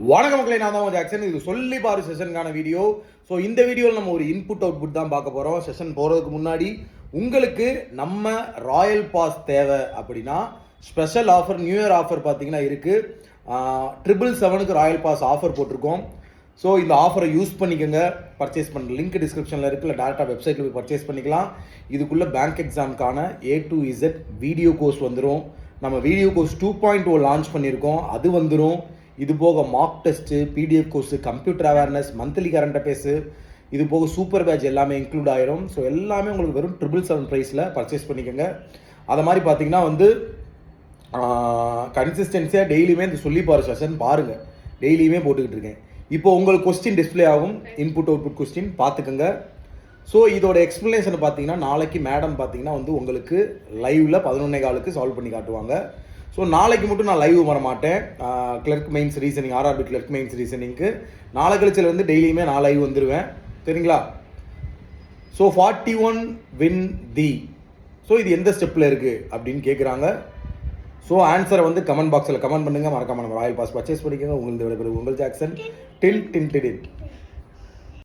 வணக்கம் மக்களே, நான் தான் ஜாக்சன். இது சொல்லி பாரு செஷனுக்கான வீடியோ. ஸோ இந்த வீடியோவில் நம்ம ஒரு இன்புட் அவுட்புட் தான் பார்க்க போகிறோம். செஷன் போகிறதுக்கு முன்னாடி உங்களுக்கு நம்ம ராயல் பாஸ் தேவை அப்படின்னா special offer, new year offer பார்த்தீங்கன்னா இருக்குது. 777க்கு ராயல் பாஸ் ஆஃபர் போட்டிருக்கோம். ஸோ இந்த ஆஃபரை யூஸ் பண்ணிக்கோங்க. பர்ச்சேஸ் பண்ணுற லிங்க் டிஸ்கிரிப்ஷனில் இருக்குது, இல்லை டேரெக்டாக வெப்சைட்டில் போய் பர்ச்சேஸ் பண்ணிக்கலாம். இதுக்குள்ளே பேங்க் எக்ஸாமுக்கான A to Z video course வந்துடும். நம்ம வீடியோ கோர்ஸ் 2.0 லான்ச் பண்ணியிருக்கோம், அது வந்துடும். இது போக mark test, PDF course, computer awareness, monthly current affairs, இது போக சூப்பர் பேட்ச் எல்லாமே இன்க்ளூட் ஆயிரும். ஸோ எல்லாமே உங்களுக்கு வெறும் 777 ப்ரைஸில் பர்ச்சேஸ் பண்ணிக்கோங்க. அதை மாதிரி பார்த்தீங்கன்னா கன்சிஸ்டன்சியாக டெய்லியுமே இந்த சொல்லி பாரு செஷன் பாருங்கள், டெய்லியுமே போட்டுக்கிட்டு இருக்கேன். இப்போ உங்களுக்கு கொஸ்டின் டிஸ்பிளே ஆகும், இன்புட் அவுட்புட் கொஸ்டின் பார்த்துக்கோங்க. ஸோ இதோட எக்ஸ்ப்ளனேஷன் பார்த்தீங்கன்னா நாளைக்கு மேடம் பார்த்தீங்கன்னா உங்களுக்கு லைவில் 11:15 சால்வ் பண்ணி காட்டுவாங்க. ஸோ நாளைக்கு மட்டும் நான் லைவ் வர மாட்டேன். Clerk mains reasoning, RRB clerk mains ரீசனிங்க்கு நாளை கழிச்சில் டெய்லியுமே நான் லைவ் வந்துடுவேன், சரிங்களா? So 41 win the. ஸோ இது எந்த ஸ்டெப்பில் இருக்குது அப்படின்னு கேட்குறாங்க. ஸோ ஆன்சரை கமெண்ட் பாக்ஸில் கமெண்ட் பண்ணுங்கள். மறக்காம நம்ம ராயல் பாஸ் பர்ச்சேஸ் பண்ணிக்கோங்க. உங்களுக்கு விடைபெறும் உங்கள் ஜாக்சன். டில் டில் டில்.